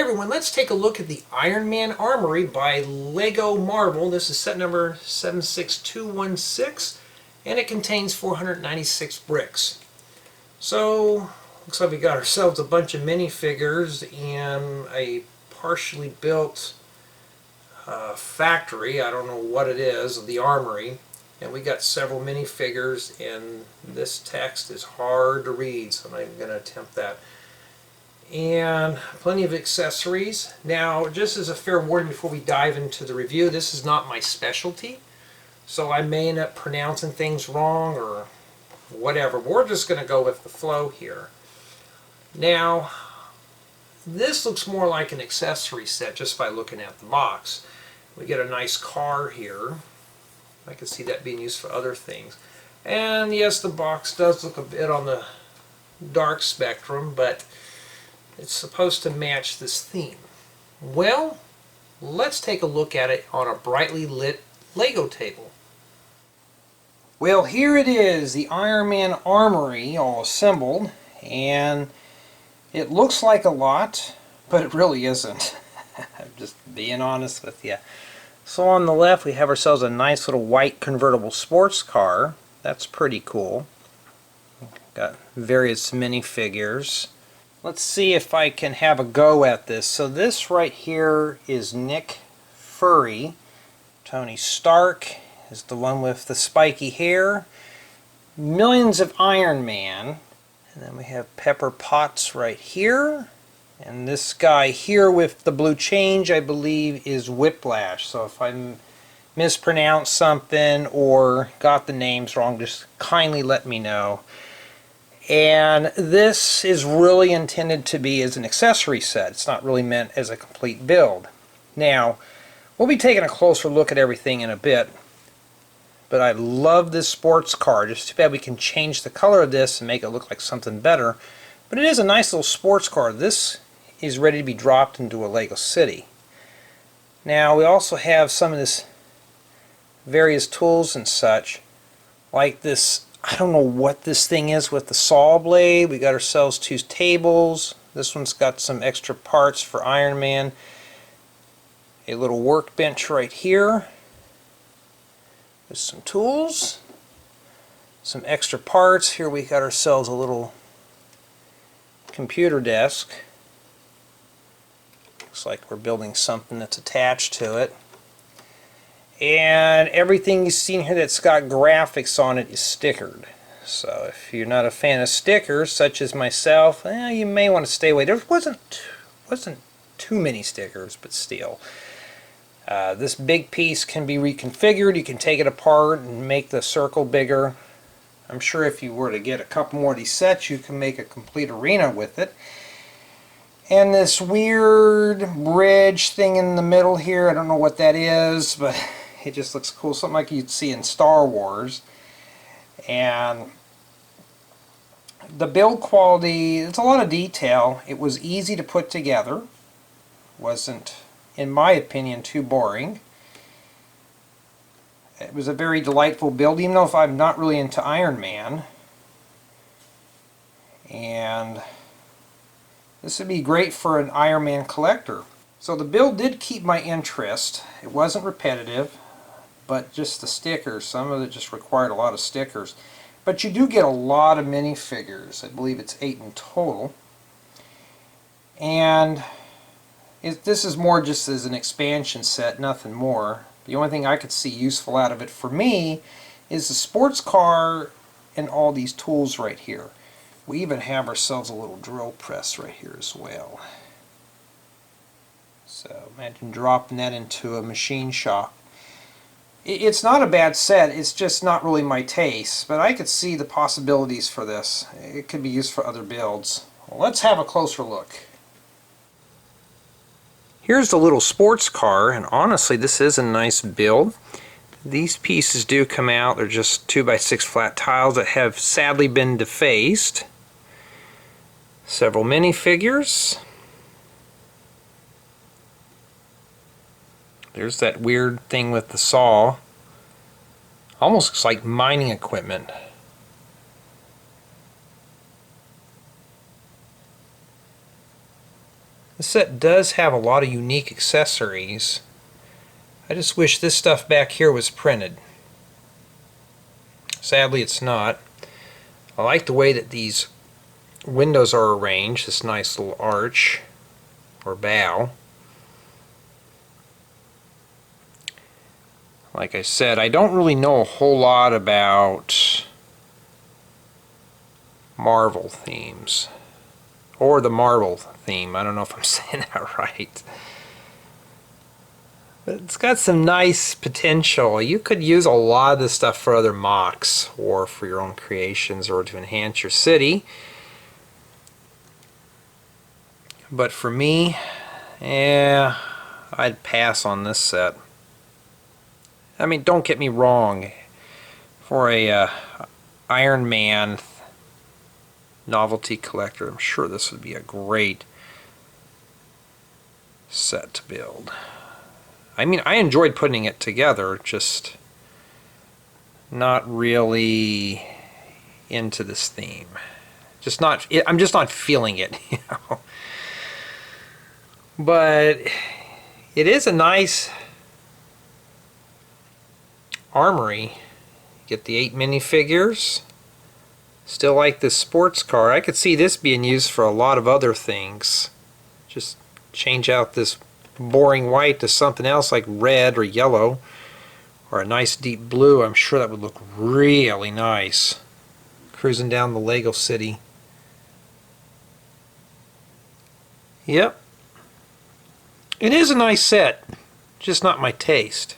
everyone, let's take a look at the Iron Man Armory by Lego Marvel. This is set number 76216 and it contains 496 bricks. So, looks like we got ourselves a bunch of minifigures and a partially built factory. I don't know what it is, of the Armory. And we got several minifigures, and this text is hard to read, so I'm not even going to attempt that. And plenty of accessories. Now, just as a fair warning before we dive into the review, this is not my specialty, so I may end up pronouncing things wrong or whatever. We're just going to go with the flow here. Now, this looks more like an accessory set just by looking at the box. We get a nice car here. I can see that being used for other things. And yes, the box does look a bit on the dark spectrum, but it's supposed to match this theme. Well, let's take a look at it on a brightly lit Lego table. Well, here it is, the Iron Man Armory all assembled, and it looks like a lot, but it really isn't. I'm just being honest with you. So on the left we have ourselves a nice little white convertible sports car. That's pretty cool. Got various minifigures. Let's see if I can have a go at this. So this right here is Nick Fury. Tony Stark is the one with the spiky hair. Millions of Iron Man. And then we have Pepper Potts right here. And this guy here with the blue change, I believe, is Whiplash. So if I mispronounced something or got the names wrong, just kindly let me know. And this is really intended to be as an accessory set. It's not really meant as a complete build. Now, we'll be taking a closer look at everything in a bit. But I love this sports car. Just too bad we can change the color of this and make it look like something better. But it is a nice little sports car. This is ready to be dropped into a Lego City. Now we also have some of this various tools and such, like this, I don't know what this thing is with the saw blade. We got ourselves two tables. This one's got some extra parts for Iron Man. A little workbench right here. There's some tools, some extra parts. Here we got ourselves a little computer desk. Looks like we're building something that's attached to it. And everything you've seen here that's got graphics on it is stickered. So if you're not a fan of stickers, such as myself, you may want to stay away. There wasn't too many stickers, but still. This big piece can be reconfigured. You can take it apart and make the circle bigger. I'm sure if you were to get a couple more of these sets, you can make a complete arena with it. And this weird bridge thing in the middle here, I don't know what that is, but it just looks cool. Something like you'd see in Star Wars. And the build quality, it's a lot of detail. It was easy to put together. Wasn't, in my opinion, too boring. It was a very delightful build, even though if I'm not really into Iron Man. And this would be great for an Iron Man collector. So the build did keep my interest. It wasn't repetitive, but just the stickers. Some of it just required a lot of stickers. But you do get a lot of minifigures. I believe it's 8 in total. And this is more just as an expansion set, nothing more. The only thing I could see useful out of it for me is the sports car and all these tools right here. We even have ourselves a little drill press right here as well. So imagine dropping that into a machine shop. It's not a bad set, it's just not really my taste, but I could see the possibilities for this. It could be used for other builds. Well, let's have a closer look. Here's the little sports car, and honestly this is a nice build. These pieces do come out. They're just 2x6 flat tiles that have sadly been defaced. Several minifigures. There's that weird thing with the saw. Almost looks like mining equipment. The set does have a lot of unique accessories. I just wish this stuff back here was printed. Sadly, it's not. I like the way that these windows are arranged, this nice little arch or bow. Like I said, I don't really know a whole lot about Marvel themes. Or the Marvel theme. I don't know if I'm saying that right. But it's got some nice potential. You could use a lot of this stuff for other mocks or for your own creations or to enhance your city. But for me, I'd pass on this set. I mean, don't get me wrong. For a Iron Man novelty collector, I'm sure this would be a great set to build. I mean, I enjoyed putting it together, just not really into this theme. I'm just not feeling it, you know. But it is a nice armory. Get the 8 minifigures. Still like this sports car. I could see this being used for a lot of other things. Just change out this boring white to something else like red or yellow or a nice deep blue. I'm sure that would look really nice cruising down the Lego City. Yep, it is a nice set, just not my taste.